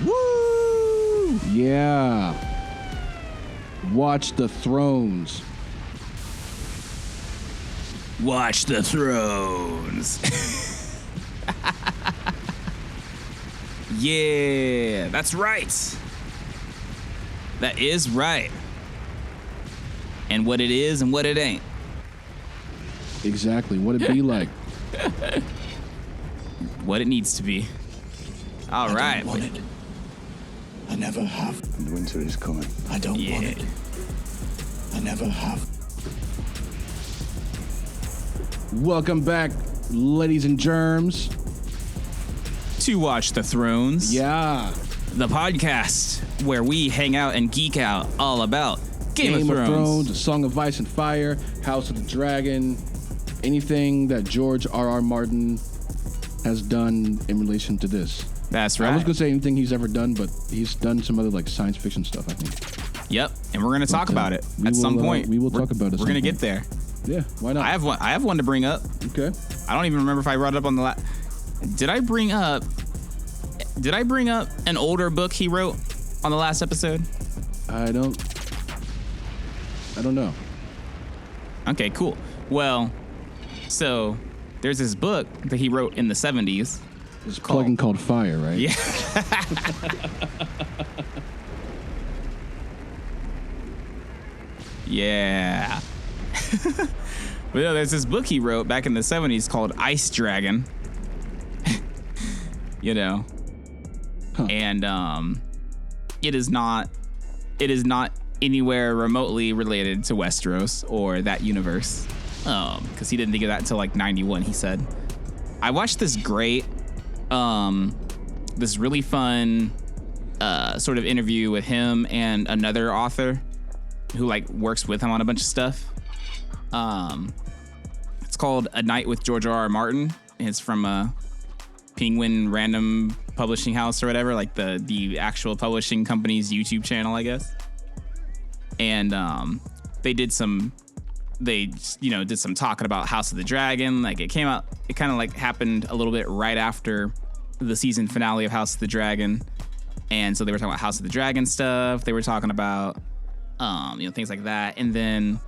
Woo! Yeah. Watch the Thrones. Watch the Thrones. Yeah, that's right. That is right. And what it is and what it ain't. Exactly. What it be like. What it needs to be. All right. I don't want it. I never have. And winter is coming. I don't want it. I never have. Welcome back, ladies and germs. To Watch the Thrones. Yeah. The podcast where we hang out and geek out all about Game of Thrones. A Song of Ice and Fire, House of the Dragon, anything that George R.R. Martin has done in relation to this. That's right. I was going to say anything he's ever done, but he's done some other like science fiction stuff, I think. Yep, and we're going to talk about it at some point. We will talk about it. We're going to get there. Yeah, why not? I have one to bring up. Okay. I don't even remember if I brought it up on the last. Did I bring up an older book he wrote on the last episode? I don't know. Okay, cool. Well, so there's this book that he wrote in the 70s. It's plugin called Fire, right? Yeah. Yeah. But no, there's this book he wrote back in the 70s called Ice Dragon. You know. Huh. And it is not anywhere remotely related to Westeros or that universe. Because he didn't think of that until like 91, he said. I watched this great this really fun sort of interview with him and another author who like works with him on a bunch of stuff. It's called A Night with George R.R. Martin. It's from Penguin Random Publishing House or whatever, like the actual publishing company's YouTube channel, I guess. And they did some talking about House of the Dragon. Like it kind of like happened a little bit right after the season finale of House of the Dragon. And so they were talking about House of the Dragon stuff. They were talking about, things like that. And then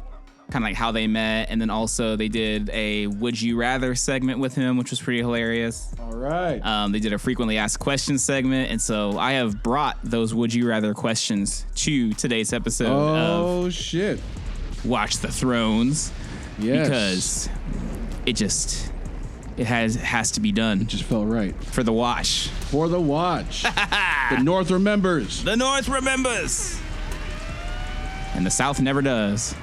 kind of like how they met. And then also they did a Would You Rather segment with him, which was pretty hilarious. All right. They did a frequently asked questions segment. And so I have brought those Would You Rather questions to today's episode of shit. Watch the Thrones. Yes. Because it has to be done. It just felt right. For the watch. For the watch. The North remembers. The North remembers. And the South never does.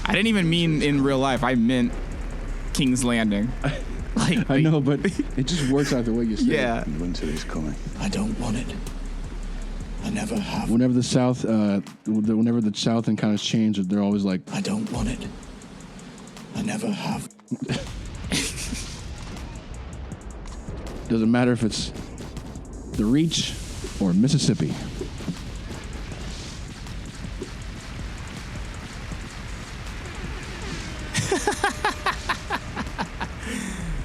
I didn't even mean in real life. I meant King's Landing. I know, but it just works out the way you say yeah. it. And winter is coming. I don't want it. I never have. Whenever the South encounters change, they're always like, I don't want it. I never have. Doesn't matter if it's the Reach or Mississippi.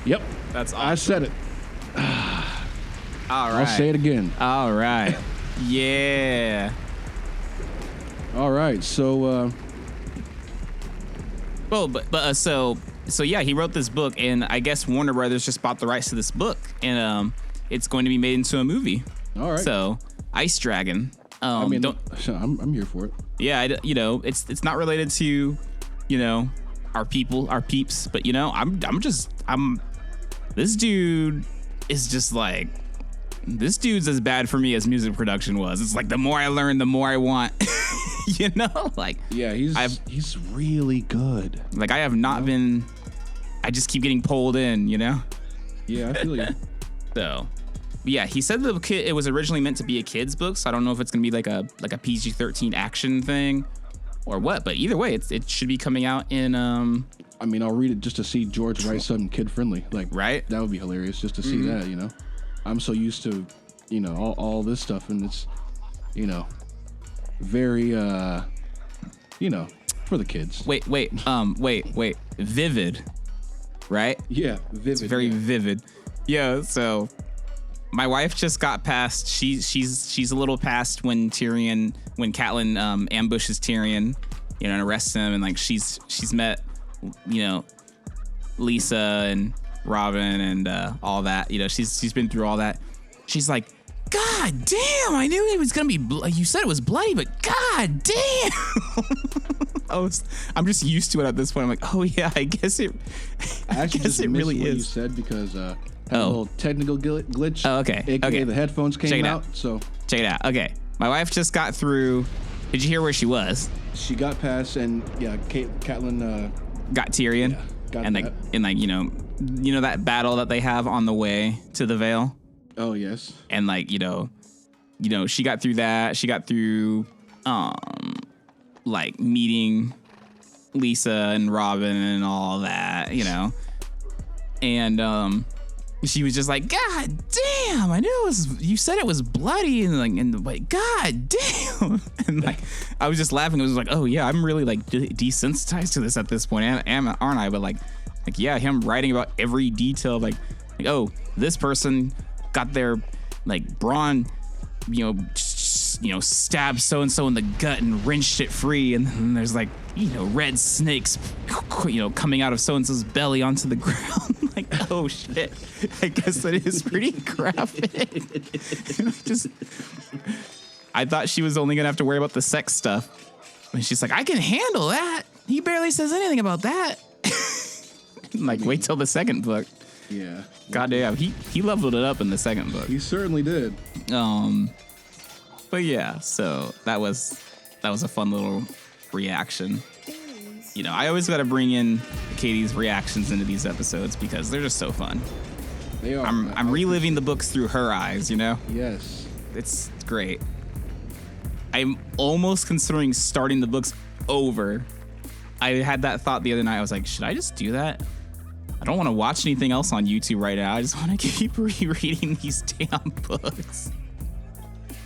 Yep. That's awesome. I said it. All right. I'll say it again. All right. Yeah. All right. So, so yeah, he wrote this book, and I guess Warner Brothers just bought the rights to this book, and it's going to be made into a movie. all right. So, Ice Dragon. I'm here for it. Yeah, it's not related to, our peeps, but this dude is just like, this dude's as bad for me as music production was. It's like the more I learn, the more I want, like, yeah, he's really good. Like I have not been, I just keep getting pulled in, Yeah, I feel you. So, yeah, he said it was originally meant to be a kid's book, so I don't know if it's gonna be like a PG-13 action thing or what. But either way, it should be coming out in. I'll read it just to see George write something kid friendly. Like, right? That would be hilarious just to see that. I'm so used to, all this stuff, and it's, very, for the kids. Wait. Vivid, right? Yeah, vivid. It's very vivid. Yeah, so my wife just got past. She's a little past when Catelyn ambushes Tyrion, and arrests him, and like she's met, Lisa and Robin and all that. She's been through all that. She's like, God damn! I knew it was gonna be. You said it was bloody, but God damn! I'm just used to it at this point. I'm like, oh yeah, I guess it. I guess it really is. You said because had a little technical glitch. Oh, okay. AKA okay. The headphones came out. So check it out. Okay, my wife just got through. Did you hear where she was? She got past, and Catelyn got Tyrion. Yeah, got and that. That battle that they have on the way to the Vale. Oh yes. And she got through that. She got through meeting Lisa and Robin and all that, And she was just like, God damn, I knew it was, you said it was bloody, and God damn. And I was just laughing. It was like, oh yeah, I'm really desensitized to this at this point, aren't I? But yeah, him writing about every detail, oh, this person got their brawn, stabbed so and so in the gut and wrenched it free, and then there's red snakes, coming out of so and so's belly onto the ground. Oh shit! I guess that is pretty graphic. I thought she was only gonna have to worry about the sex stuff, and she's like, I can handle that. He barely says anything about that. Wait till the second book. Yeah. Goddamn, he leveled it up in the second book. He certainly did. But yeah, so that was a fun little reaction. I always got to bring in Katie's reactions into these episodes because they're just so fun. They are. I'm reliving the books through her eyes, Yes. It's great. I'm almost considering starting the books over. I had that thought the other night. I was like, should I just do that? I don't want to watch anything else on YouTube right now. I just want to keep rereading these damn books.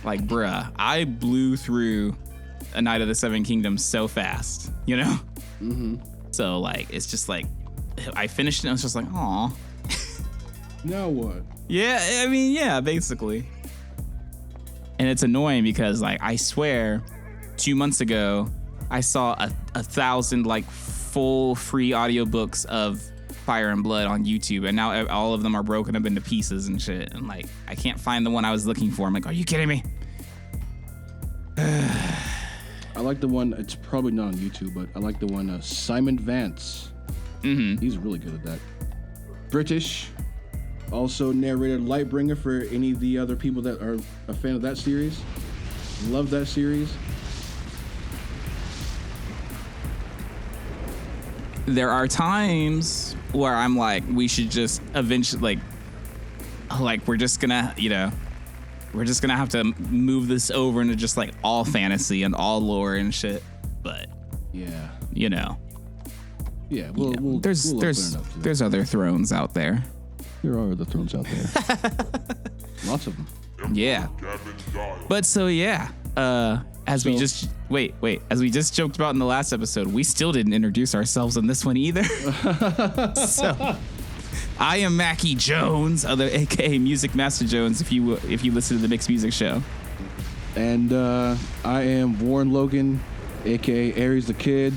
Bruh, I blew through A Night of the Seven Kingdoms so fast, Mm-hmm. So, it's just I finished it and I was just like, aw. Now what? Yeah, I mean, yeah, basically. And it's annoying because, I swear, 2 months ago, I saw a 1,000, full free audiobooks of Fire and Blood on YouTube, and now all of them are broken up into pieces and shit, and I can't find the one I was looking for. I'm like, are you kidding me? I like the one, it's probably not on YouTube, but I like the one Simon Vance. Mm-hmm. He's really good at that. British, also narrated Lightbringer for any of the other people that are a fan of that series. Love that series. There are times where I'm like, we should just eventually, we're just gonna, we're just gonna have to move this over into just all fantasy and all lore and shit. But yeah, yeah, there's other thrones out there. There are other thrones out there. Lots of them. Yeah. But so yeah, as we just joked about in the last episode, we still didn't introduce ourselves in this one either. So I am Mackie Jones, aka Music Master Jones, if you listen to the Mixed Music Show. And I am Warren Logan, aka Aries the Kid,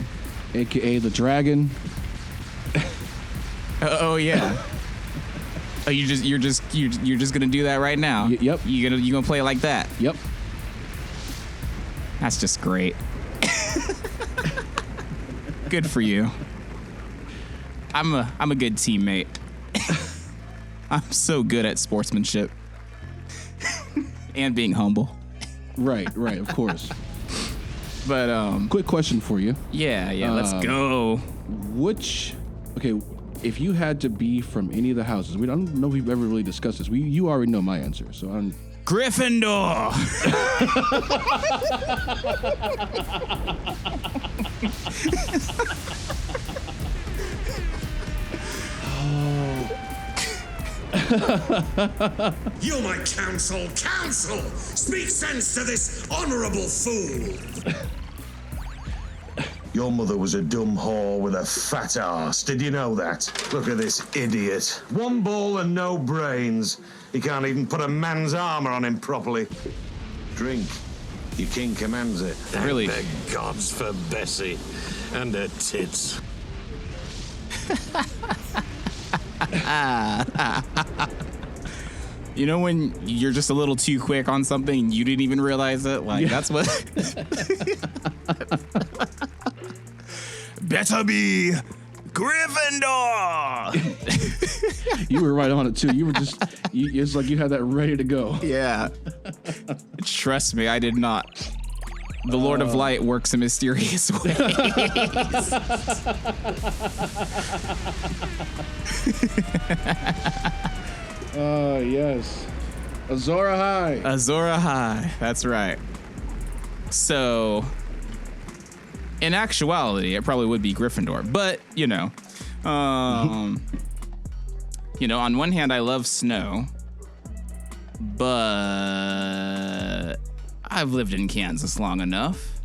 aka the Dragon. Oh yeah. Oh, you're just gonna do that right now? Yep. You gonna play it like that? Yep. That's just great. Good for you. I'm a good teammate. I'm so good at sportsmanship and being humble. Right, of course. But quick question for you. Yeah, let's go. Okay, if you had to be from any of the houses, I don't know if we've ever really discussed this. You already know my answer, so I'm Gryffindor. You're my counsel! Speak sense to this honorable fool! Your mother was a dumb whore with a fat ass. Did you know that? Look at this idiot. One ball and no brains. He can't even put a man's armor on him properly. Drink. Your king commands it. Really? Thank the gods for Bessie and her tits. You know when you're just a little too quick on something and you didn't even realize it? Like, that's what... Better be Gryffindor! You were right on it, too. You were just... it's like you had that ready to go. Yeah. Trust me, I did not. The Lord of Light works in mysterious ways. Yes. Azor Ahai. Azor Ahai. That's right. So, in actuality, it probably would be Gryffindor, but you know, on one hand, I love snow, but I've lived in Kansas long enough.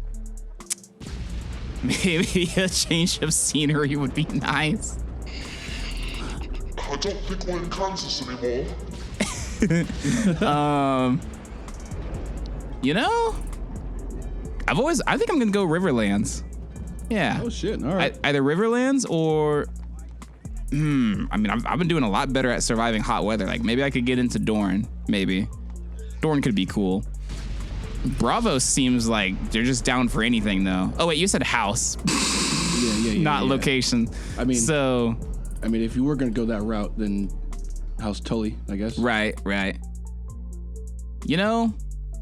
Maybe a change of scenery would be nice. I don't think we're in Kansas anymore. I think I'm gonna go Riverlands. Yeah. Oh shit! All right. Either Riverlands or, I mean, I've been doing a lot better at surviving hot weather. Like maybe I could get into Dorne. Maybe Dorne could be cool. Bravo seems like they're just down for anything though. Oh wait, you said house. Yeah. Not location. I mean, if you were gonna go that route, then House Tully, I guess. Right.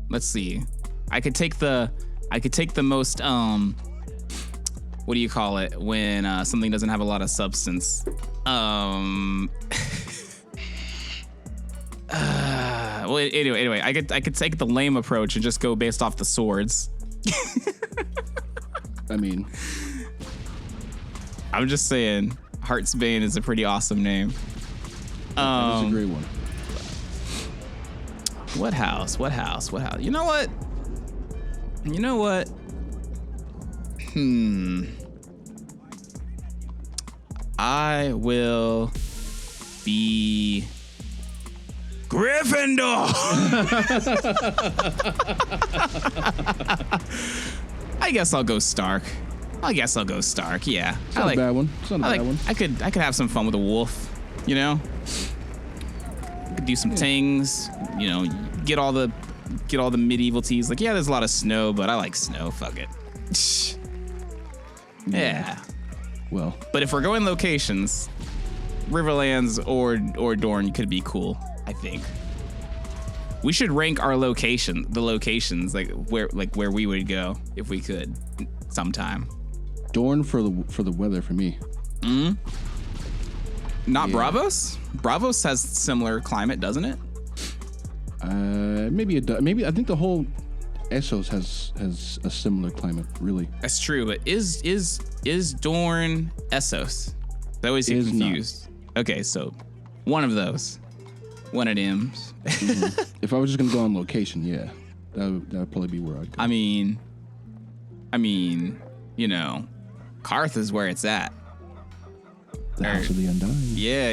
Let's see. I could take the most what do you call it when something doesn't have a lot of substance? Well, anyway, I could take the lame approach and just go based off the swords. I mean, I'm just saying, Heartsbane is a pretty awesome name. that's a great one. What house? You know what? I will be Gryffindor. I guess I'll go Stark. Yeah. It's not a bad one. I could have some fun with a wolf, Could do some things, get all the medieval teas. Like, yeah, there's a lot of snow, but I like snow. Fuck it. Yeah. Well, but if we're going locations, Riverlands or Dorne could be cool, I think. We should rank the locations like where we would go if we could sometime. Dorne for the weather for me. Not Bravos? Bravos has similar climate, doesn't it? Maybe it does. Maybe I think the whole Essos has a similar climate, really. That's true, but is Dorne Essos? I always get confused. Not. Okay, so one of those. One of them. Mm-hmm. If I was just gonna go on location, yeah. That would probably be where I'd go. I mean, Karth is where it's at. The House of the Undying. Yeah,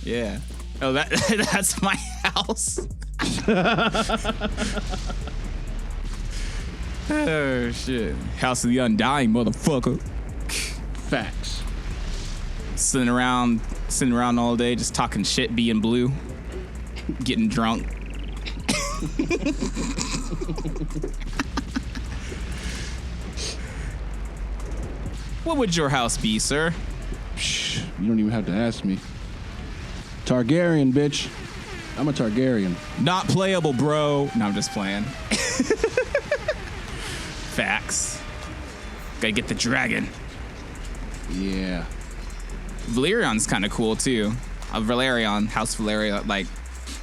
yeah. Oh, that's my house. Oh shit! House of the Undying, motherfucker. Facts. Sitting around all day, just talking shit, being blue, getting drunk. What would your house be, sir? You don't even have to ask me. Targaryen, bitch. I'm a Targaryen. Not playable, bro. No, I'm just playing. Facts. Gotta get the dragon. Yeah. Valerion's kind of cool too. House Valeria,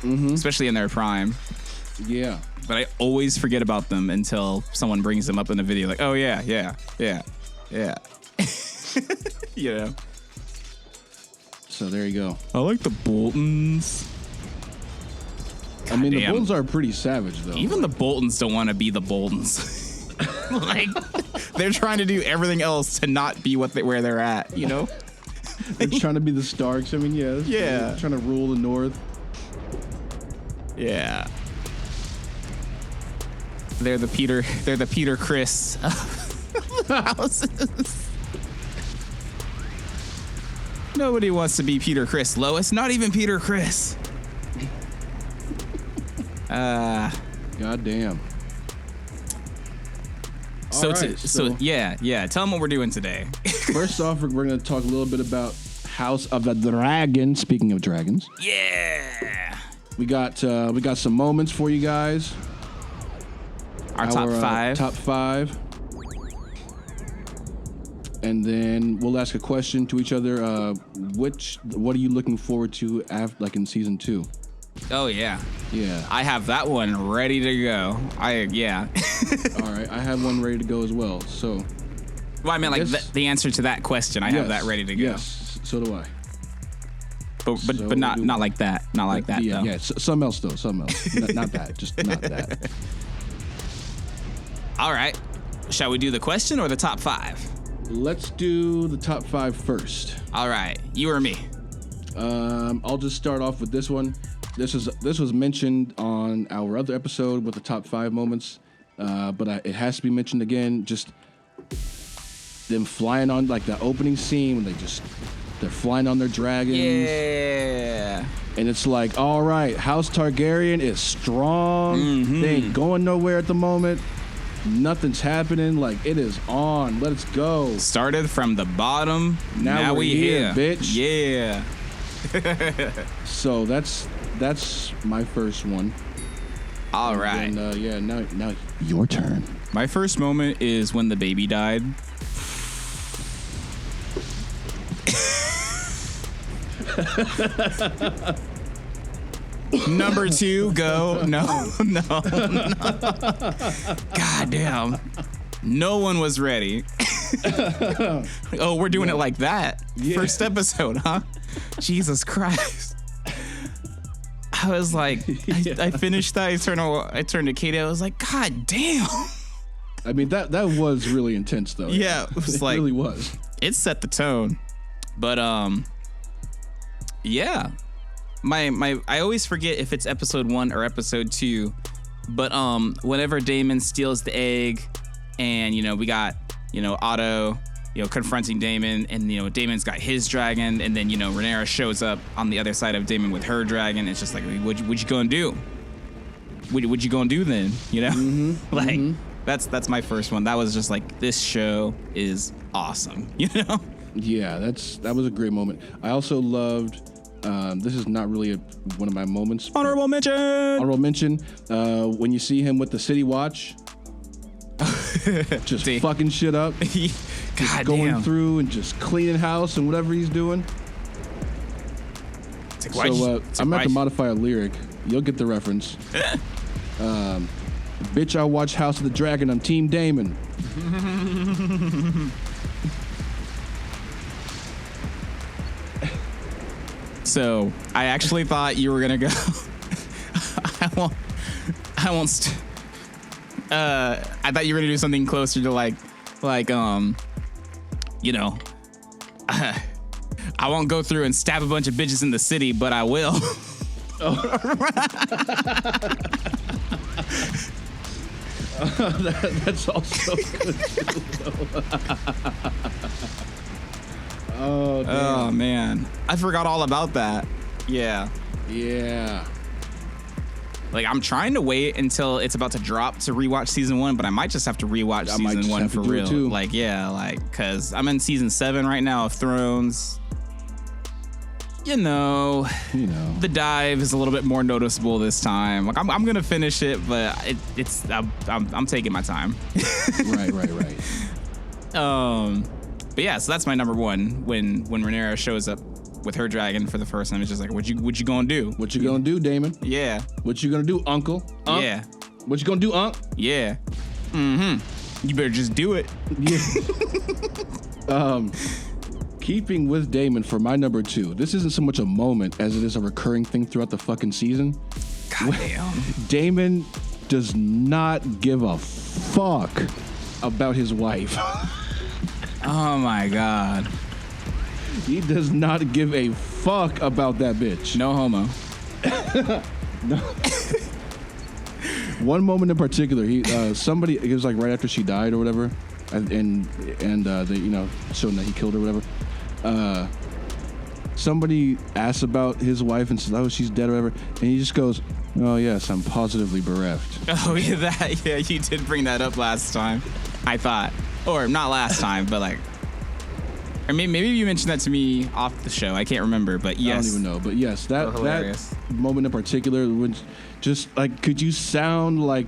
especially in their prime. Yeah. But I always forget about them until someone brings them up in a video. Like, oh yeah. So there you go. I like the Boltons. The Boltons are pretty savage though. Even the Boltons don't want to be the Boltons. They're trying to do everything else to not be where they're at, you know? They're trying to be the Starks. I mean, yeah. Yeah. They're trying to rule the North. Yeah. They're the Peter Chris houses. Nobody wants to be Peter Chris, Lois. Not even Peter Chris. God damn. So Alright, yeah. Tell them what we're doing today. First off, we're going to talk a little bit about House of the Dragon. Speaking of dragons, Yeah. we got some moments for you guys. Our top five. Top five. And then we'll ask a question to each other. What are you looking forward to after, like in season 2? Oh yeah. Yeah. I have that one ready to go. Yeah. All right. I have one ready to go as well. So. Well, I mean, like guess- the answer to that question, I have that ready to go. Yes. So do I. But not like that. Not like that. Yeah. Though. Yeah. Something else though. Something else. not that. Just not that. All right. Shall we do the question or the top 5? Let's do the top 5 first. All right. You or me? I'll just start off with this one. This was mentioned on our other episode with the top 5 moments, but it has to be mentioned again. Just them flying on, like the opening scene when they're flying on their dragons. Yeah. And it's like, all right, House Targaryen is strong. Mm-hmm. They ain't going nowhere at the moment. Nothing's happening. Like, it is on. Let's go. Started from the bottom. Now we here, bitch. Yeah. So that's my first one. All right. And now your turn. My first moment is when the baby died. Number 2, go. No. God damn. No one was ready. Oh, we're doing it like that. Yeah. First episode, huh? Jesus Christ. I was like, I finished that. I turned to Katie. I was like, God damn. I mean, that was really intense, though. Yeah, it was like, really was. It set the tone. But yeah. I always forget if it's episode 1 or episode 2. But whenever Daemon steals the egg, and we got Otto confronting Daemon, and Daemon's got his dragon, and then Rhaenyra shows up on the other side of Daemon with her dragon. It's just like, what you gonna do? What you gonna do then? Mm-hmm, like that's my first one. That was just like, this show is awesome. Yeah, that was a great moment. I also loved. This is not really one of my moments. Honorable mention. When you see him with the City Watch, just fucking shit up. God going damn. through and just cleaning house and whatever he's doing. I'm about to modify a lyric. You'll get the reference. Bitch, I watch House of the Dragon. I'm Team Daemon. So I actually thought you were gonna go. I thought you were gonna do something closer to like I won't go through and stab a bunch of bitches in the city, but I will. That's also good too. Oh, damn. Oh man, I forgot all about that. Yeah. Like, I'm trying to wait until it's about to drop to rewatch season 1, but I might just have to rewatch season 1 for real. Too. Like, yeah, like, cause I'm in season 7 right now of Thrones. The dive is a little bit more noticeable this time. Like, I'm gonna finish it, but I'm taking my time. Right. But yeah, so that's my number 1. When Rhaenyra shows up with her dragon for the first time, it's just like, what you gonna do? What you gonna do, Daemon? Yeah. What you gonna do, Uncle? Yeah. What you gonna do, Unc? Yeah. You better just do it. Yeah. Keeping with Daemon for my number 2. This isn't so much a moment as it is a recurring thing throughout the fucking season. God damn. Daemon does not give a fuck about his wife. Oh my god. He does not give a fuck about that bitch. No homo. No. One moment in particular, somebody, it was like right after she died or whatever, and they, you know, showing that he killed her or whatever. Somebody asks about his wife and says, "Oh, she's dead," or whatever, and he just goes, "Oh yes, I'm positively bereft." Oh yeah, you did bring that up last time. I thought, or not last time, but like, or maybe you mentioned that to me off the show. I can't remember, but yes, I don't even know. But yes, that moment in particular, when just like, could you sound like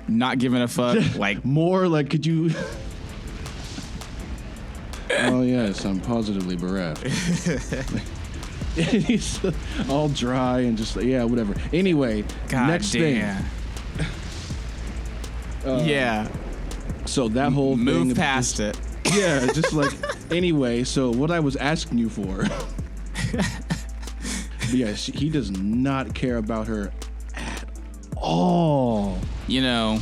not giving a fuck, like more like, could you? Oh yes, I'm positively bereft. He's all dry and just yeah, whatever. Anyway, God next damn. thing. Yeah. So that whole move thing past it. Yeah, just like anyway. So what I was asking you for. Yeah, he does not care about her at all. You know.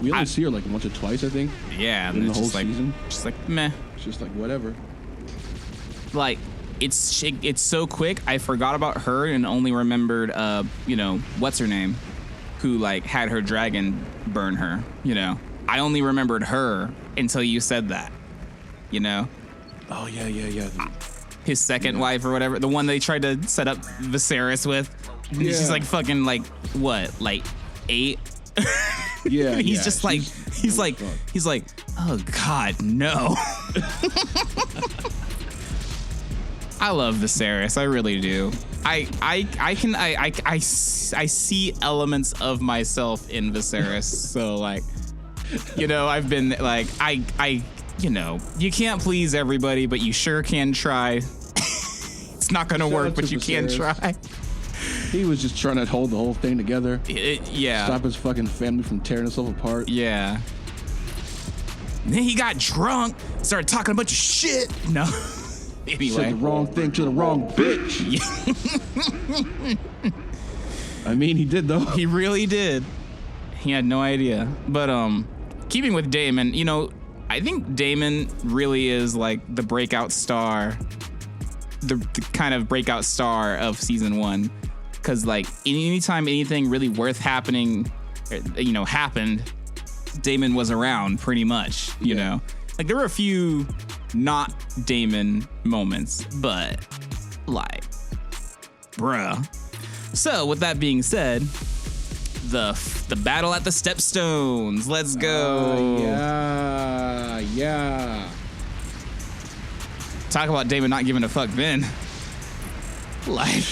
We only see her like once or twice, I think. Yeah, in the whole just like, season. Just like meh. It's just like whatever. Like it's so quick. I forgot about her and only remembered, you know, what's her name, who like had her dragon burn her. You know, I only remembered her until you said that. You know. Oh yeah. His second wife or whatever, the one they tried to set up Viserys with. Yeah. She's like fucking like what, like 8. Yeah, he's just like he's like oh god no. I love Viserys, I really do. I see elements of myself in Viserys. So like, you know, I've been like I you know, you can't please everybody, but you sure can try. It's not gonna work, but you can try. He was just trying to hold the whole thing together. Yeah. Stop his fucking family from tearing itself apart. Yeah. And then he got drunk, started talking a bunch of shit. No. Anyway. Said the wrong thing to the wrong bitch. Yeah. I mean, he did though. He really did. He had no idea. But keeping with Daemon, you know, I think Daemon really is like the breakout star, the kind of breakout star of season 1. Because like anytime anything really worth happening, you know, happened, Daemon was around pretty much, you know. Like there were a few not Daemon moments, but like, bruh. So with that being said, the battle at the Stepstones. Let's go. Yeah. Talk about Daemon not giving a fuck then. Like,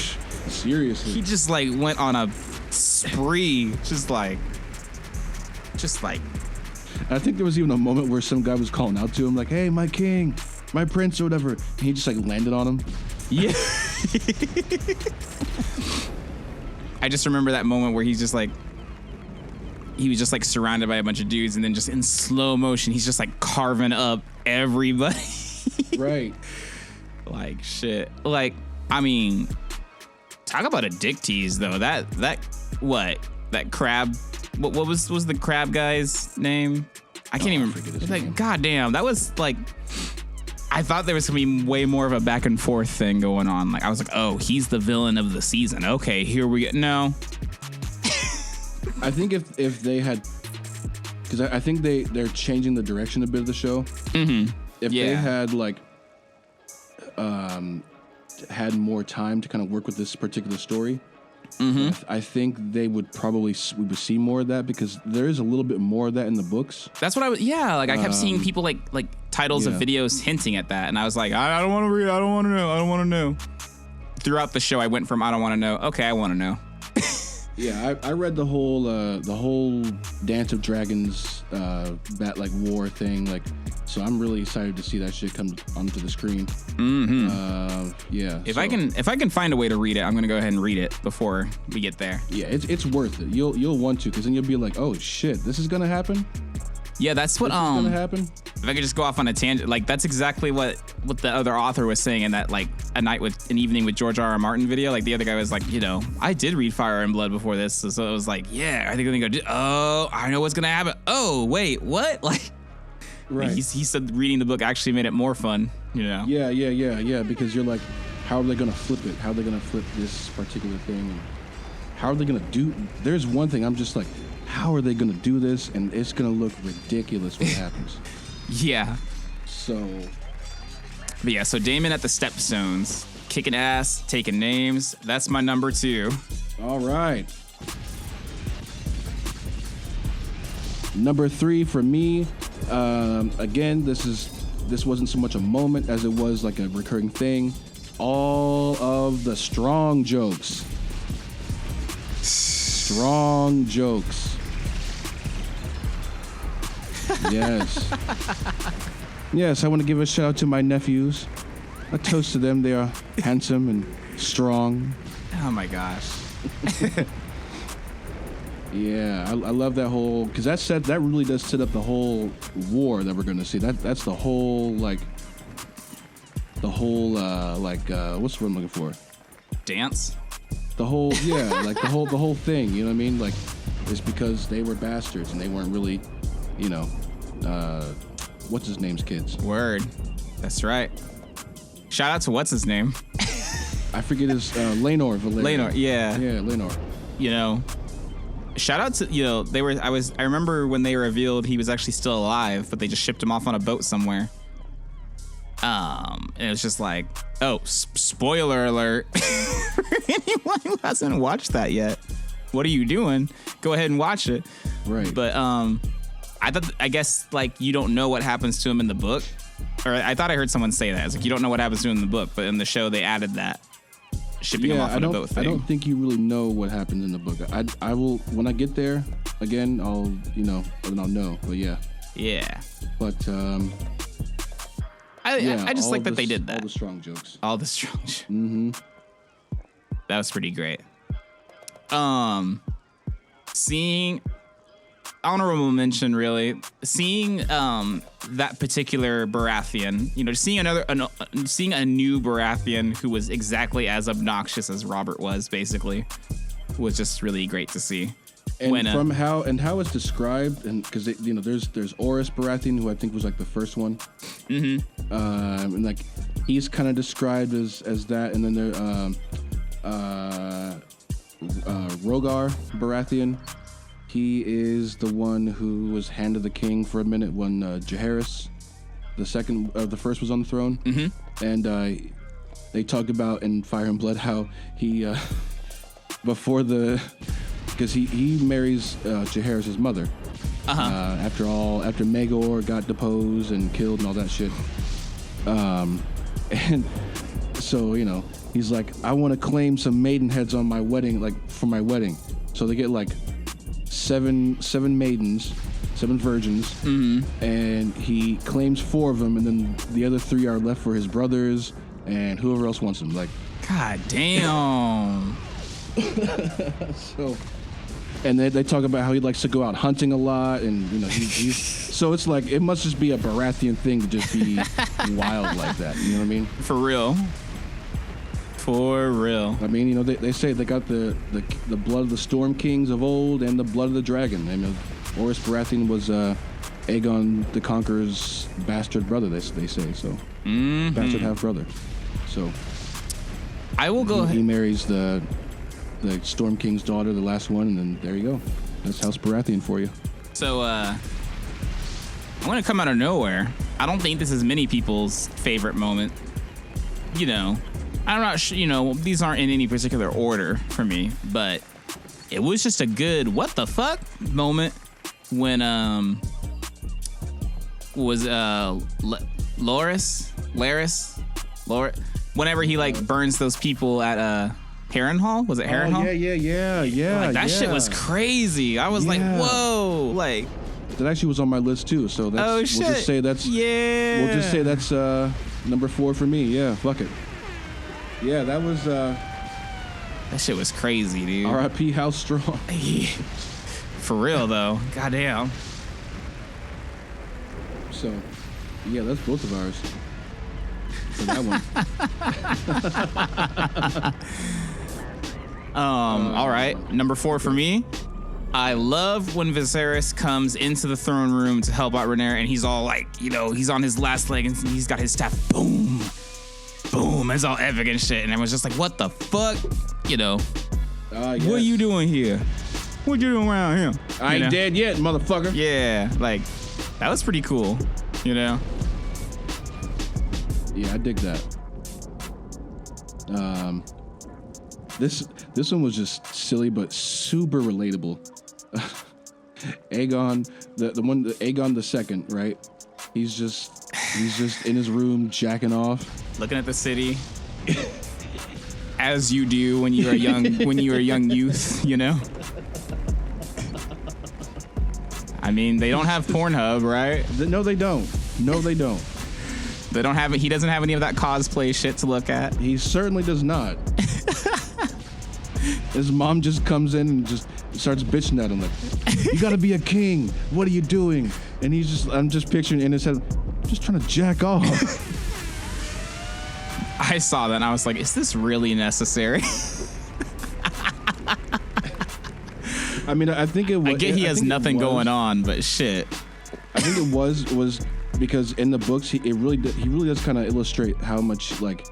seriously. He just like went on a spree. Just like. I think there was even a moment where some guy was calling out to him like, "Hey, my king, my prince," or whatever. And he just like landed on him. Yeah. I just remember that moment where he was just like surrounded by a bunch of dudes, and then just in slow motion, he's just like carving up everybody. Right. Like shit. Like, I mean, talk about a dick tease though. That crab. What was the crab guy's name? I can't even forget his name. Goddamn, that was like. I thought there was gonna be way more of a back and forth thing going on. Like I was like, oh, he's the villain of the season. Okay, here we go. No. I think if they had, because I think they're changing the direction a bit of the show. Mm-hmm. If they had like, had more time to kind of work with this particular story, I think we would see more of that, because there is a little bit more of that in the books. That's what I was. Yeah, like I kept seeing people like titles of videos hinting at that, and I was like, I don't want to read. I don't want to know. I don't want to know. Throughout the show, I went from I don't want to know. Okay, I want to know. Yeah, I read the whole Dance of Dragons war thing, like, so I'm really excited to see that shit come onto the screen. Yeah. If I can find a way to read it, I'm gonna go ahead and read it before we get there. Yeah, it's worth it. You'll want to, because then you'll be like, oh shit, this is gonna happen. Yeah, that's what This is gonna happen. if I could just go off on a tangent, like that's exactly what the other author was saying in that like an evening with George R.R. Martin video. Like the other guy was like, I did read Fire and Blood before this, so it was like, yeah, are they gonna go? Oh, I know what's gonna happen. Oh, wait, what? Like, Right. he said reading the book actually made it more fun. Yeah. Because you're like, how are they gonna flip it? How are they gonna flip this particular thing? How are they gonna do? There's one thing I'm just like, how are they gonna do this? And it's gonna look ridiculous when it happens. Yeah. So Daemon at the Stepstones, kicking ass, taking names. That's my number 2. all right. Number 3 for me. Again, this wasn't so much a moment as it was like a recurring thing. All of the strong jokes. Strong jokes. Yes. Yes, I want to give a shout out to my nephews. A toast to them. They are handsome and strong. Oh my gosh. Yeah, I love that whole, because that really does set up the whole war that we're going to see. That's the whole what's the word I'm looking for? Dance? The whole like the whole thing. You know what I mean? Like, it's because they were bastards and they weren't really, what's his name's kids. Word. That's right. Shout out to what's his name? I forget his Laenor. Laenor, yeah. Yeah, Laenor. Shout out to I remember when they revealed he was actually still alive, but they just shipped him off on a boat somewhere. And it was just like, oh, spoiler alert. For anyone who hasn't watched that yet, what are you doing? Go ahead and watch it. Right. But I guess like you don't know what happens to him in the book, or I thought I heard someone say that. It's like you don't know what happens to him in the book, but in the show they added that shipping him off on a boat thing. I don't think you really know what happens in the book. I will when I get there again. Then I'll know. But yeah. Yeah. But I just like that they did that. All the strong jokes. Mm-hmm. That was pretty great. Seeing honorable mention, really, seeing that particular Baratheon, seeing a new Baratheon who was exactly as obnoxious as Robert was, basically, was just really great to see. And from how it's described, and because there's Oris Baratheon, who I think was like the first one, and like he's kind of described as that, and then there Rhaegar Baratheon. He is the one who was Hand of the King for a minute when Jaehaerys, the first was on the throne, and they talked about in Fire and Blood how he because he marries Jaehaerys' mother after Maegor got deposed and killed and all that shit, and so he's like, I want to claim some maiden heads on my wedding, like for my wedding, so they get like seven maidens, 7 virgins, and he claims 4 of them, and then the other 3 are left for his brothers and whoever else wants them. Like, God damn. So, and they talk about how he likes to go out hunting a lot, and he's so it's like it must just be a Baratheon thing to just be wild like that. You know what I mean? For real. I mean, they say they got the blood of the Storm Kings of old and the blood of the dragon. I mean, Oris Baratheon was Aegon the Conqueror's bastard brother. They say so. Bastard half brother. So I will go. He marries the Storm King's daughter, the last one, and then there you go. That's House Baratheon for you. So I'm gonna come out of nowhere. I don't think this is many people's favorite moment. I'm not sure, these aren't in any particular order for me, but it was just a good what the fuck moment when Loris, whenever he like burns those people at Harrenhal. Was it Harrenhal? Yeah. Like that shit was crazy. I was like, whoa, like that actually was on my list too. So that's oh shit. We'll just say that's number 4 for me. Yeah, fuck it. Yeah, that was that shit was crazy, dude. R.I.P. House Strong. For real though. Goddamn. So, yeah, that's both of ours. For that one. All right. Number 4 for me. I love when Viserys comes into the throne room to help out Rhaenyra, and he's all like, he's on his last leg and he's got his staff. Boom. Boom. It's all epic and shit. And everyone's just like, what the fuck? Yes. What are you doing here? What you doing around here? I ain't dead yet, motherfucker. Yeah. Like, that was pretty cool, Yeah, I dig that. This one was just silly but super relatable. Aegon, Aegon the Second, right? He's just in his room jacking off, looking at the city, as you do when you're a young youth, I mean, they don't have Pornhub, right? No, they don't. They don't have it. He doesn't have any of that cosplay shit to look at. He certainly does not. His mom just comes in and just starts bitching at him like, "You gotta be a king. What are you doing?" And I'm just picturing in his head, just trying to jack off. I saw that and I was like, is this really necessary? I mean, I think it was. I get he has nothing going on, but shit. I think it was because in the books, he really does kind of illustrate how much like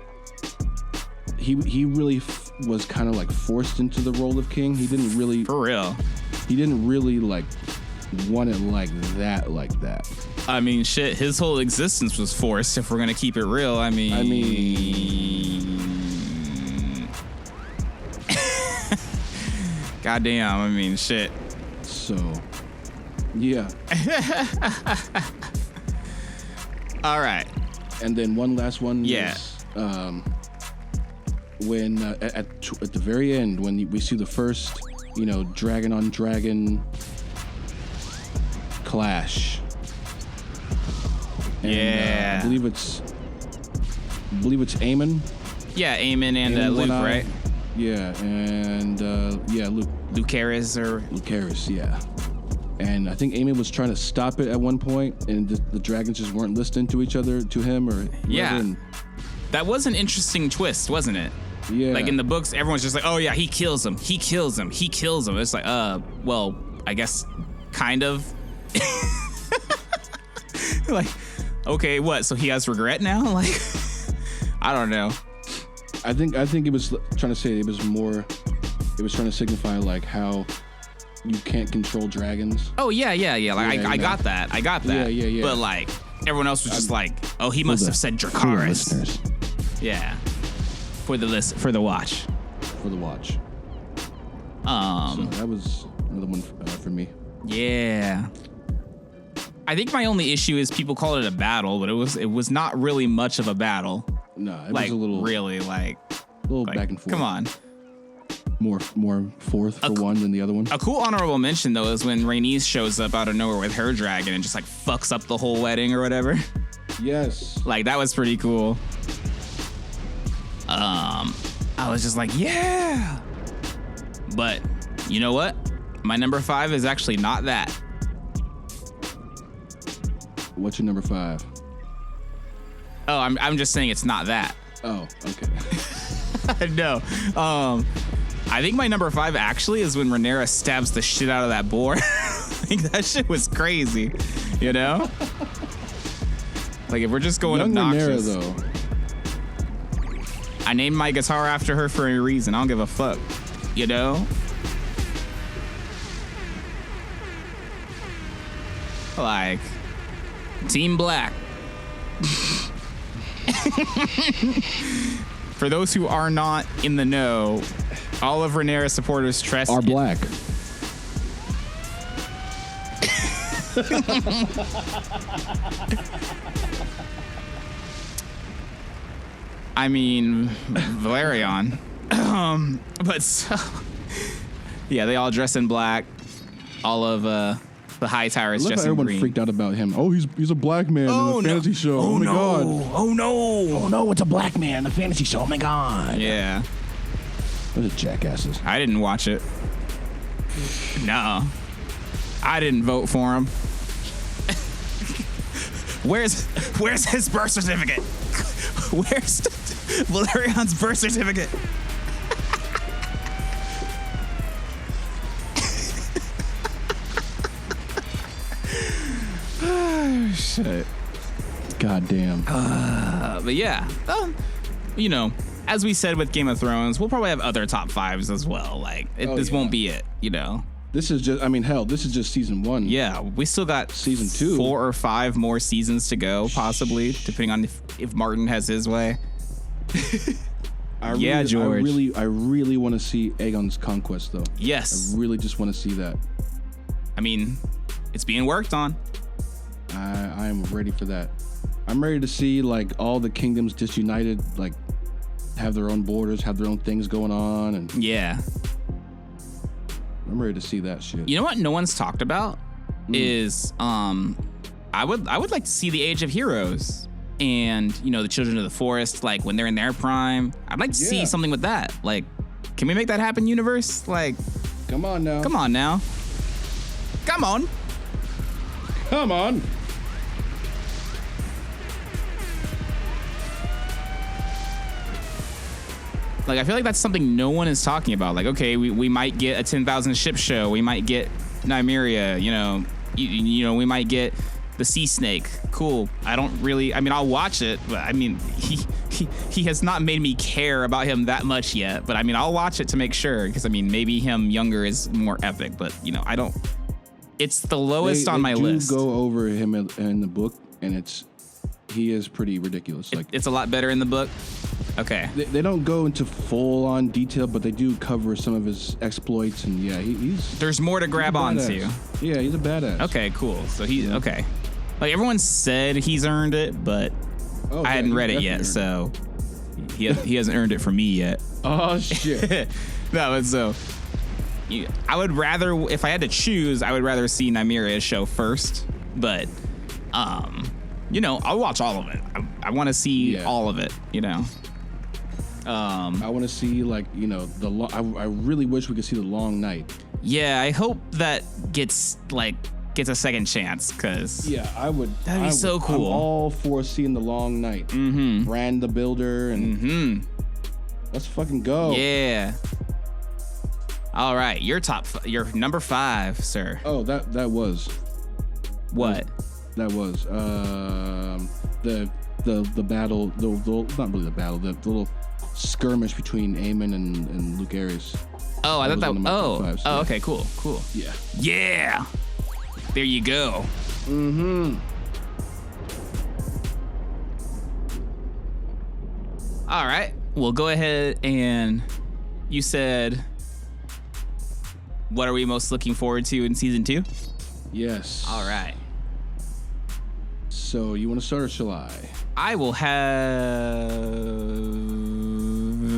he really was kind of like forced into the role of king. He didn't really, for real. He didn't really like want it like that. I mean, shit. His whole existence was forced. If we're gonna keep it real, I mean, goddamn. I mean, shit. So, yeah. All right. And then one last one. Yeah. Was, when at the very end, when we see the first, dragon on dragon clash. And, yeah. I believe it's Aemon. Yeah, Aemon and Luke, right? Yeah, and Luke. Lucerys, yeah. And I think Aemon was trying to stop it at one point, and the dragons just weren't listening to each other, to him, or whoever. Yeah. And that was an interesting twist, wasn't it? Yeah. Like in the books, everyone's just like, oh yeah, he kills him. It's like, well, I guess kind of. Like, okay, what? So he has regret now? Like, I don't know. I think it was trying to say it was trying to signify like how you can't control dragons. Oh yeah. Like I got that. Yeah. But like everyone else was just like, oh, he must have said Dracarys. Yeah. For the watch. For the watch. So that was another one for me. Yeah. I think my only issue is people call it a battle, but it was not really much of a battle. No, it was a little really like back and forth. Come on. More fourth for one than the other one. A cool honorable mention though is when Rhaenys shows up out of nowhere with her dragon and just like fucks up the whole wedding or whatever. Yes. Like that was pretty cool. I was just like, yeah. But you know what? My number 5 is actually not that. What's your number 5? Oh, I'm just saying it's not that. Oh, okay. No. I think my number 5 actually is when Rhaenyra stabs the shit out of that boar. Like that shit was crazy, Like if we're just going Young obnoxious. Rhaenyra, though. I named my guitar after her for a reason. I don't give a fuck, Like, Team Black. For those who are not in the know, all of Rhaenyra's supporters are black. I mean, Valerion. But so, yeah, they all dress in black. All of the High Towers dress in everyone green. Freaked out about him. Oh, he's a black man in a fantasy show. Oh my god. Oh no, it's a black man in a fantasy show. Oh my god. Yeah. Those are jackasses. I didn't watch it. No. I didn't vote for him. Where's his birth certificate? Where's Valerion's birth certificate? Oh, shit. God damn. But yeah, you know, as we said with Game of Thrones, we'll probably have other top fives as well. Like, this won't be it, you know? This is just, I mean, hell, this is just season 1. Yeah, we still got season 2. 4 or 5 more seasons to go, possibly, depending on if Martin has his way. George. I really want to see Aegon's conquest, though. Yes. I really just want to see that. I mean, it's being worked on. I am ready for that. I'm ready to see, like, all the kingdoms disunited, like, have their own borders, have their own things going on, and yeah. I'm ready to see that shit. You know what no one's talked about is I would like to see the Age of Heroes and, you know, the Children of the Forest, like when they're in their prime. I'd like to see something with that. Like, can we make that happen, universe? Like, come on now. Come on now. Come on. Come on. Like, I feel like that's something no one is talking about. Like, okay, we might get a 10,000 ship show. We might get Nymeria, you know, we might get the Sea Snake. Cool. I'll watch it, but I mean, he has not made me care about him that much yet. But I mean, I'll watch it to make sure, because I mean, maybe him younger is more epic, but you know, it's the lowest on my list. They do go over him in the book, and he is pretty ridiculous. Like, it's a lot better in the book. Okay. They don't go into full-on detail, but they do cover some of his exploits, and yeah, there's more to grab onto. Yeah, he's a badass. Okay, cool. So okay. Like, everyone said he's earned it, but I hadn't read it yet, so he hasn't earned it from me yet. Oh shit. No, but so I would rather, if I had to choose, I would rather see Nymeria's show first, but you know, I'll watch all of it. I want to see all of it, you know. I want to see, like, you know, I really wish we could see the Long Night. Yeah, I hope that gets a second chance, because I would. That'd be so cool. I'm all for seeing the Long Night. Brand the Builder, and let's fucking go. Yeah. All right, your number 5, sir. Oh, that was. What? That was the battle. Not really the battle. The little skirmish between Aemon and Luke Ares. Oh, I thought that. Fives, oh, okay, cool. Yeah. Yeah. There you go. All right. Well, go ahead, and you said, what are we most looking forward to in season 2? Yes. All right. So you want to start, or shall I? I will have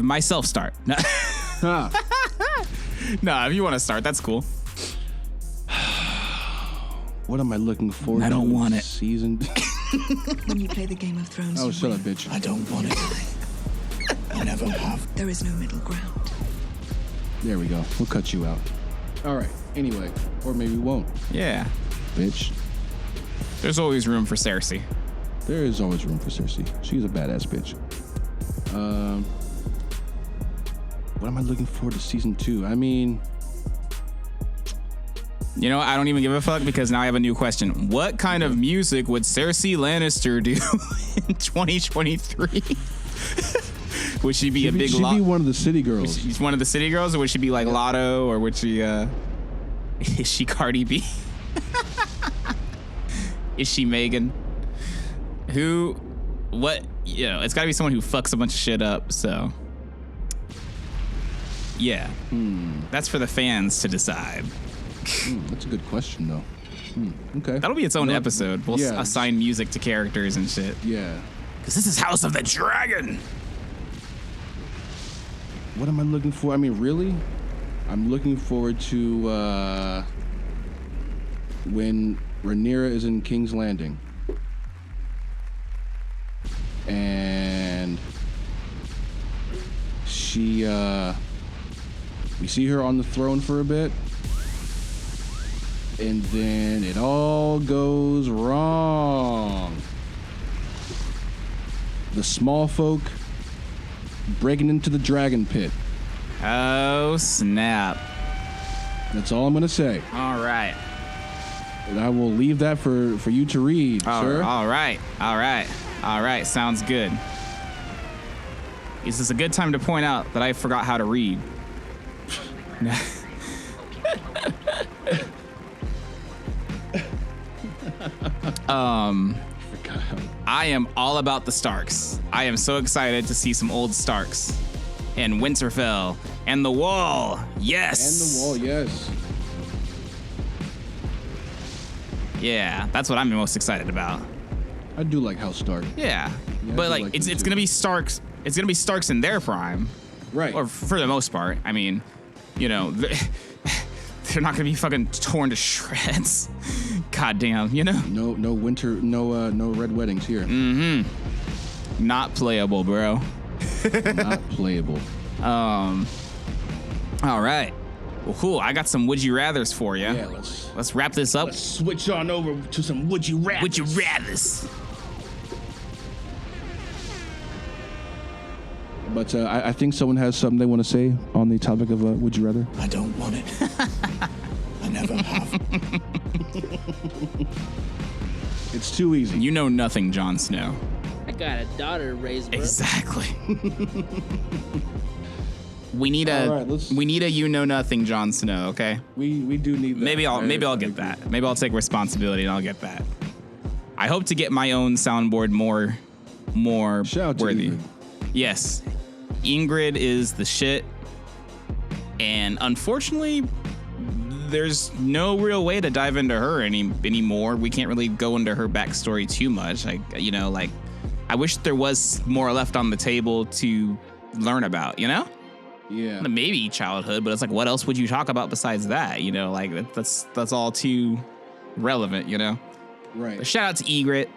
myself start. No, if you want to start, that's cool. What am I looking forward to? I don't want it. Season. When you play the Game of Thrones, Oh, shut up, bitch. I don't want it. I never have. there is no middle ground. There we go. We'll cut you out. All right. Anyway, or maybe we won't. Yeah. Bitch. There's always room for Cersei. There is always room for Cersei. She's a badass bitch. What am I looking forward to season 2? I mean, you know, I don't even give a fuck, because now I have a new question. What kind of music would Cersei Lannister do in 2023? Would she be she'd be one of the city girls. She's one of the city girls, or would she be like Lotto, or would she is she Cardi B? Is she Megan? What, you know, it's gotta be someone who fucks a bunch of shit up, so. Yeah. That's for the fans to decide. That's a good question, though. Okay. That'll be its own episode. We'll assign music to characters and shit. Yeah. Because this is House of the Dragon. What am I looking for? I mean, really? I'm looking forward to when Rhaenyra is in King's Landing. And she, we see her on the throne for a bit. And then it all goes wrong. the small folk breaking into the dragon pit. Oh, snap. That's all I'm going to say. All right. And I will leave that for you to read, sir. All right. Sounds good. Is this a good time to point out that I forgot how to read? I am all about the Starks. I am so excited to see some old Starks. And Winterfell. And the Wall. Yes. And the Wall, yes. Yeah, that's what I'm most excited about. I do like House Stark. Yeah, I but do like like it's them too. gonna be Starks. It's gonna be Starks in their prime, Right. or for the most part. I mean, you know, they're not gonna be fucking torn to shreds. God damn, you know. No red weddings here. Not playable, bro. Not playable. All right. Well, cool. I got some would you rathers for you. Yeah, Let's wrap this up. let's switch on over to some would you rather. Would you rathers? But I think someone has something they want to say on the topic of would you rather. I don't want it. I never have. It's too easy. You know nothing, Jon Snow. I got a daughter to raise, bro. Exactly. We need a All right, let's- you know nothing, Jon Snow. Okay. We do need that. Maybe I'll I get agree. that. Maybe I'll take responsibility and I'll get that. I hope to get my own soundboard more Shout out to worthy. Ingrid. Yes, Ingrid is the shit, and unfortunately, there's no real way to dive into her anymore. We can't really go into her backstory too much. I wish there was more left on the table to learn about. You know. Yeah. Maybe childhood, but it's like, what else would you talk about besides that? You know, like that's all too relevant, you know? Right. But shout out to Egret.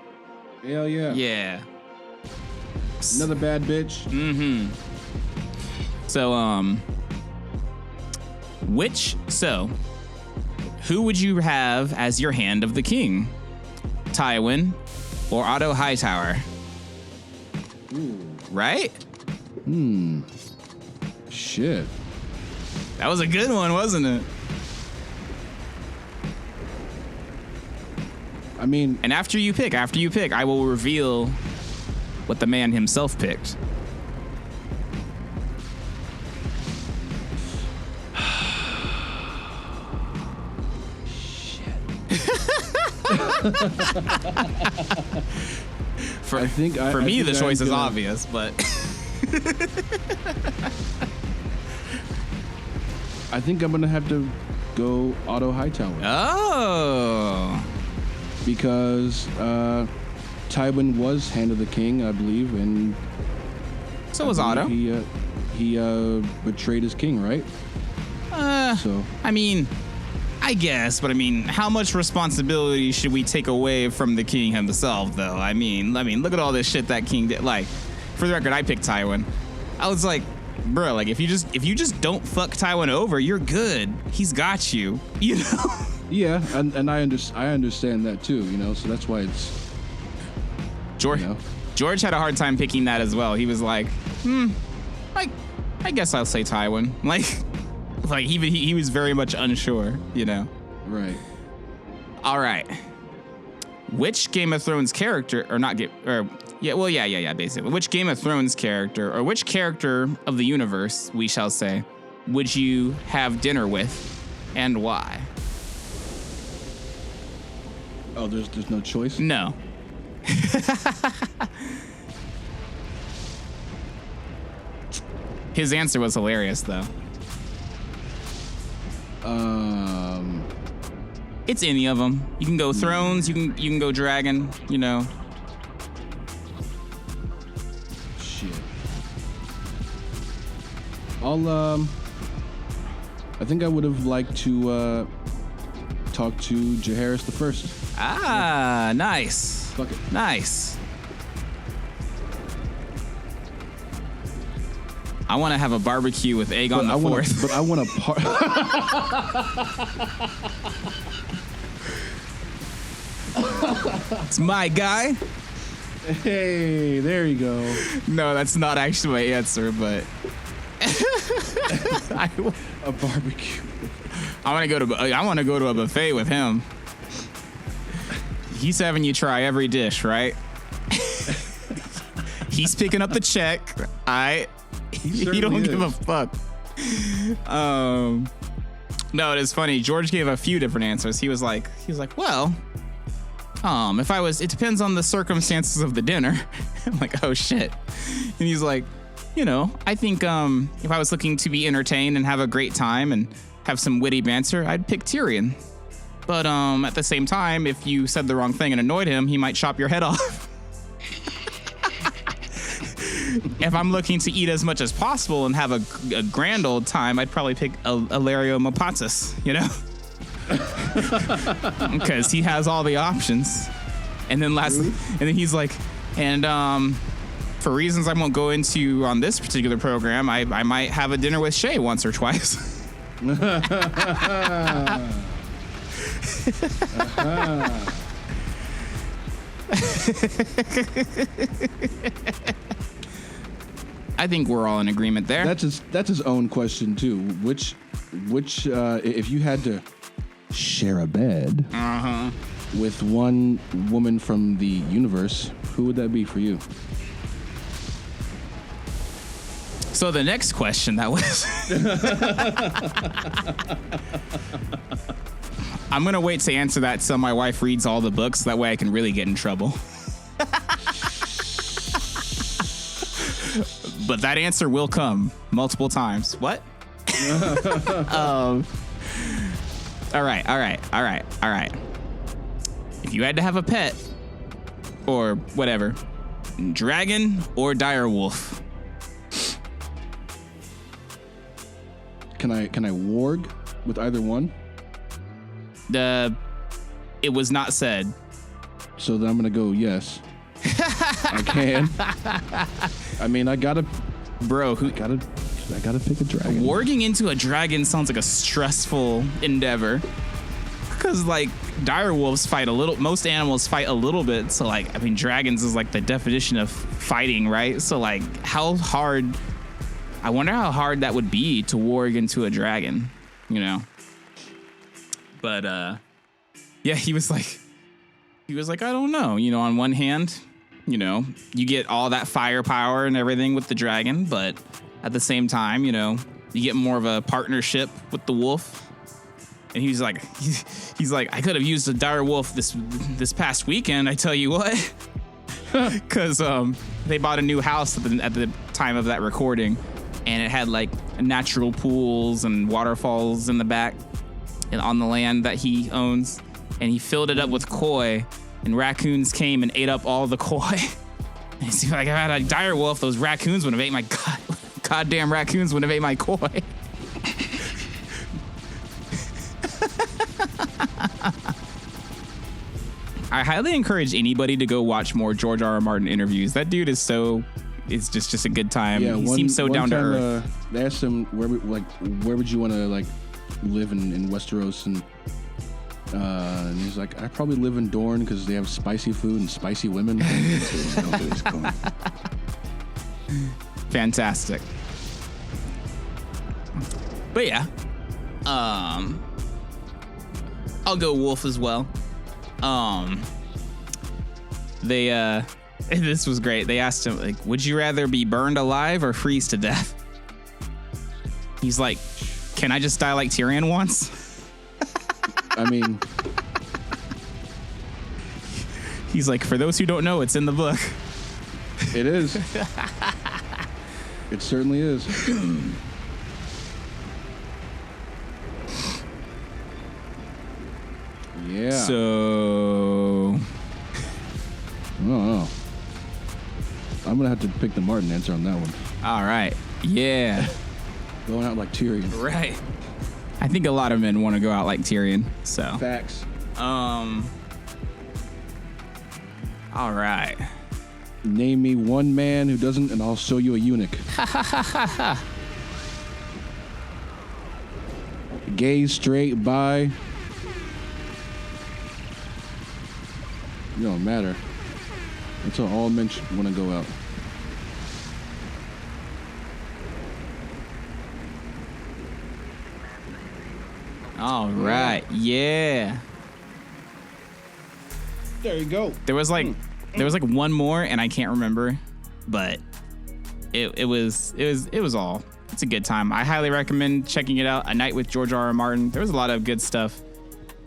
Hell yeah. Yeah. Another bad bitch. So, who would you have as your hand of the king? Tywin or Otto Hightower? Right? Shit. That was a good one, wasn't it? I mean, And after you pick, I will reveal what the man himself picked. For me, the choice is obvious, but I think I'm gonna have to go Otto Hightower oh, because Tywin was Hand of the King, I believe, and so was I Otto. believe He betrayed his king, right? So I mean, I guess, but I mean, how much responsibility should we take away from the king himself, though? I mean, look at all this shit that king did. Like, for the record, I picked Tywin. I was like, bro, like if you just don't fuck Tywin over, you're good. He's got you, you know. yeah, and I understand that too, you know. So that's why it's George. You know? George had a hard time picking that as well. He was like, I guess I'll say Tywin. Like he was very much unsure, you know. right. All right. Which Game of Thrones character, basically. Which Game of Thrones character, or which character of the universe, we shall say, would you have dinner with, and why? Oh, there's no choice. No. His answer was hilarious, though. It's any of them. You can go Thrones. You can go Dragon. You know. Shit. I think I would have liked to talk to Jaehaerys the First. Ah, nice. Fuck it. Nice. I want to have a barbecue with Aegon the Fourth. But I want to It's my guy. Hey, there you go. No, that's not actually my answer, but A barbecue. I want to go to a buffet with him. He's having you try every dish, right? He's picking up the check. He don't give a fuck. No, it is funny. George gave a few different answers. He was like, well, it depends on the circumstances of the dinner. I'm like, oh shit. And he's like, I think if I was looking to be entertained and have a great time and have some witty banter, I'd pick Tyrion. But at the same time, if you said the wrong thing and annoyed him, he might chop your head off. If I'm looking to eat as much as possible and have a grand old time, I'd probably pick Ilario Mopatis, because he has all the options. And then he's like, and for reasons I won't go into on this particular program, I might have a dinner with Shay once or twice. I think we're all in agreement there. That's his own question too. Which if you had to share a bed with one woman from the universe, who would that be for you? So the next question that was I'm gonna wait to answer that till my wife reads all the books. That way I can really get in trouble. But that answer will come multiple times. What? All right. If you had to have a pet or whatever, dragon or direwolf? Can I warg with either one? It was not said. So then I'm gonna go yes. I can. I mean, I gotta pick a dragon. Warging into a dragon sounds like a stressful endeavor. Because like direwolves fight a little, most animals fight a little bit. So like, I mean, dragons is like the definition of fighting, right? So like, I wonder how hard that would be to warg into a dragon, But yeah, he was like, I don't know. On one hand, you get all that firepower and everything with the dragon, but at the same time, you get more of a partnership with the wolf. And he's like, I could have used a dire wolf this past weekend. I tell you what, because they bought a new house at the time of that recording, and it had like natural pools and waterfalls in the back and on the land that he owns, and he filled it up with koi. And raccoons came and ate up all the koi. And he's like, if I had a dire wolf, those raccoons would have ate my goddamn raccoons would have ate my koi. I highly encourage anybody to go watch more George R.R. Martin interviews. That dude is just a good time. Yeah, he seems so down to earth. They asked him where would you want to live in Westeros, and he's like, I probably live in Dorne because they have spicy food and spicy women. Fantastic. But yeah, I'll go wolf as well. This was great. They asked him, like, would you rather be burned alive or freeze to death? He's like, can I just die like Tyrion once? I mean, he's like, for those who don't know, it's in the book. It is. It certainly is. Yeah. So, I don't know. I'm gonna have to pick the Martin answer on that one. All right. Yeah. Going out like Tyrion. Right. I think a lot of men want to go out like Tyrion. So. Facts. All right. Name me one man who doesn't, and I'll show you a eunuch. Gay, straight, bi. It don't matter. Until all men want to go out. All right. Yeah. There you go. There was like one more, and I can't remember, but it was all. It's a good time. I highly recommend checking it out. A Night with George R.R. Martin. There was a lot of good stuff.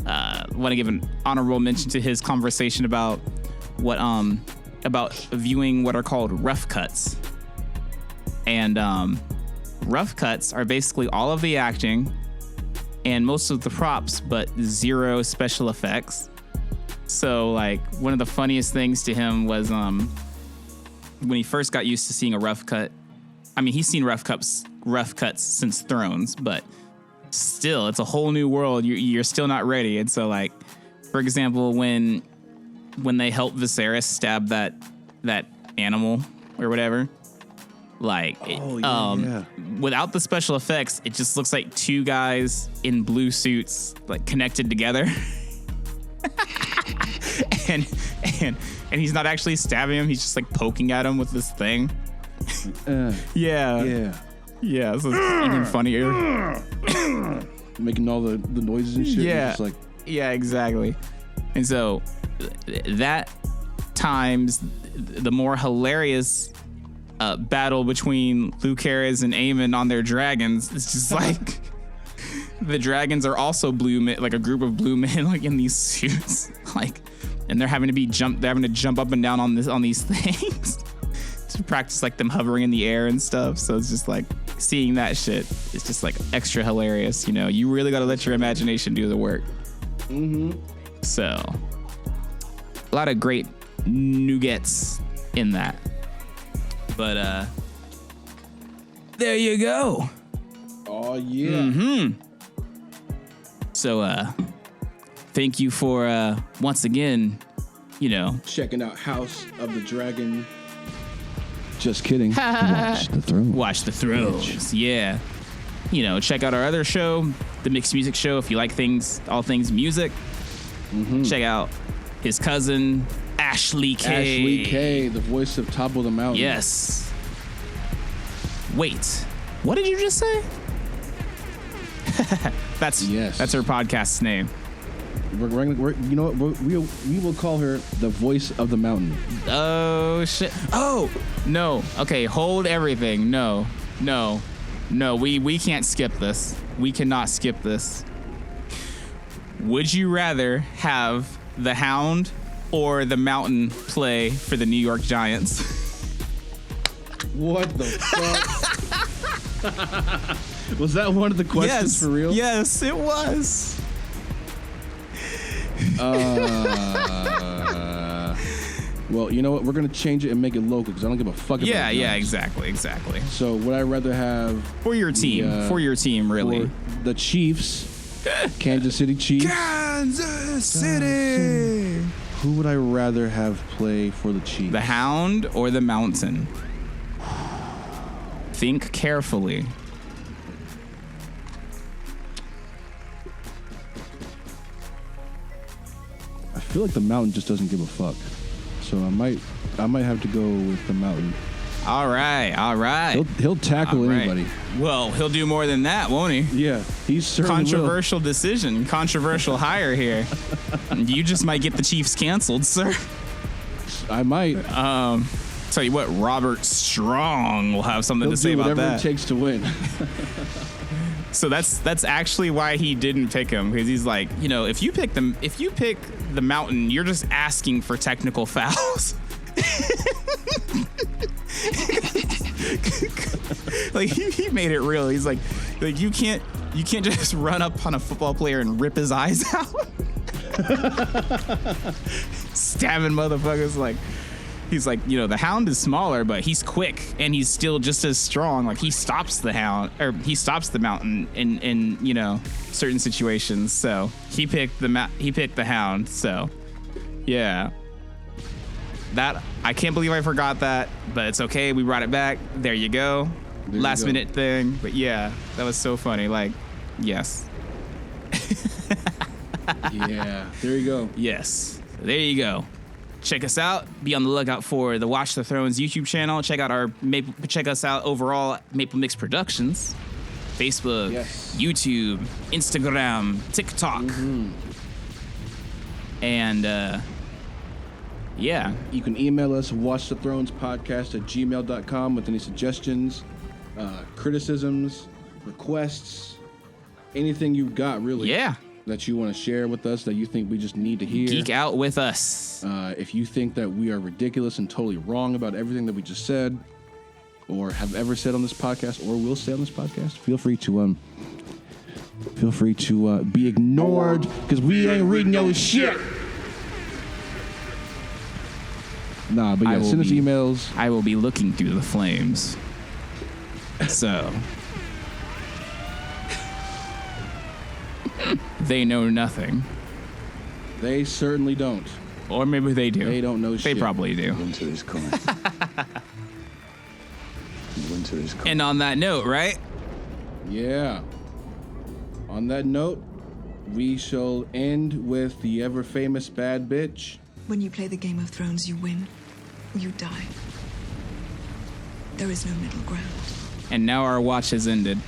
Want to give an honorable mention to his conversation about about viewing what are called rough cuts. And rough cuts are basically all of the acting and most of the props, but zero special effects. So like one of the funniest things to him was when he first got used to seeing a rough cut. I mean, he's seen rough cuts since Thrones, but still, it's a whole new world. You're still not ready. And so, like, for example, when they help Viserys stab that animal or whatever, like, without the special effects, it just looks like two guys in blue suits like connected together, and he's not actually stabbing him. He's just like poking at him with this thing. Yeah. So it's even funnier. Making all the noises and shit. Yeah. Just like, yeah, exactly. And so that times the more hilarious battle between Lucerys and Aemon on their dragons. It's just like the dragons are also blue men, like a group of blue men, like in these suits, like, and they're having to jump up and down on these things to practice like them hovering in the air and stuff. So it's just like seeing that shit. It's just like extra hilarious. You know, you really got to let your imagination do the work. Mm-hmm. So a lot of great nuggets in that. But there you go. Oh yeah. Mm-hmm. So thank you for once again, you know, checking out House of the Dragon. Just kidding. Watch the Thrones. Watch the Thrones. Yeah. You know, check out our other show, the Mixed Music Show, if you like all things music. Mm-hmm. Check out his cousin Ashley K. Ashley K, the voice of Top of the Mountain. Yes. Wait, what did you just say? That's her podcast's name. We're, you know what? We will call her the voice of the mountain. Oh shit! Oh no! Okay, hold everything. No. We can't skip this. We cannot skip this. Would you rather have the Hound or the Mountain play for the New York Giants? What the fuck? Was that one of the questions for real? Yes, it was. Well, you know what? We're gonna change it and make it local because I don't give a fuck about Yeah, Giants. exactly. So would I rather have for your team, really, the Chiefs, Kansas City Chiefs, Kansas City. Who would I rather have play for the Chiefs? The Hound or the Mountain? Think carefully. I feel like the Mountain just doesn't give a fuck. So I might have to go with the Mountain. All right. He'll tackle anybody. Well, he'll do more than that, won't he? Yeah, he's certainly controversial decision, controversial hire here. You just might get the Chiefs canceled, sir. I might. Tell you what, Robert Strong will have something to say about that. Whatever it takes to win. So that's actually why he didn't pick him, because he's like, you know, if you pick the Mountain, you're just asking for technical fouls. Like he made it real. He's like you can't just run up on a football player and rip his eyes out. Stabbing motherfuckers. Like he's like, you know, the Hound is smaller, but he's quick and he's still just as strong. Like he stops the Mountain in you know, certain situations. So he picked the Hound. So yeah. That I can't believe I forgot that, but it's okay. We brought it back. There you go. Last minute thing. But yeah, that was so funny. Like, yes. Yeah. There you go. Yes. There you go. check us out. Be on the lookout for the Watch the Thrones YouTube channel. Check us out overall at Maple Mix Productions. Facebook, YouTube, Instagram, TikTok. And yeah. You can email us, watchthethronespodcast@gmail.com with any suggestions, criticisms, requests, anything you've got, really. Yeah. That you want to share with us that you think we just need to hear. Geek out with us. If you think that we are ridiculous and totally wrong about everything that we just said or have ever said on this podcast or will say on this podcast, feel free to be ignored because we ain't reading your shit. Nah, but yeah, send us emails. I will be looking through the flames. So they know nothing. They certainly don't. Or maybe they do. They don't know shit. They probably do. Winter is coming. Winter is coming. And on that note, right? Yeah. On that note, we shall end with the ever famous bad bitch. When you play the Game of Thrones, you win or you die. There is no middle ground. And now our watch has ended.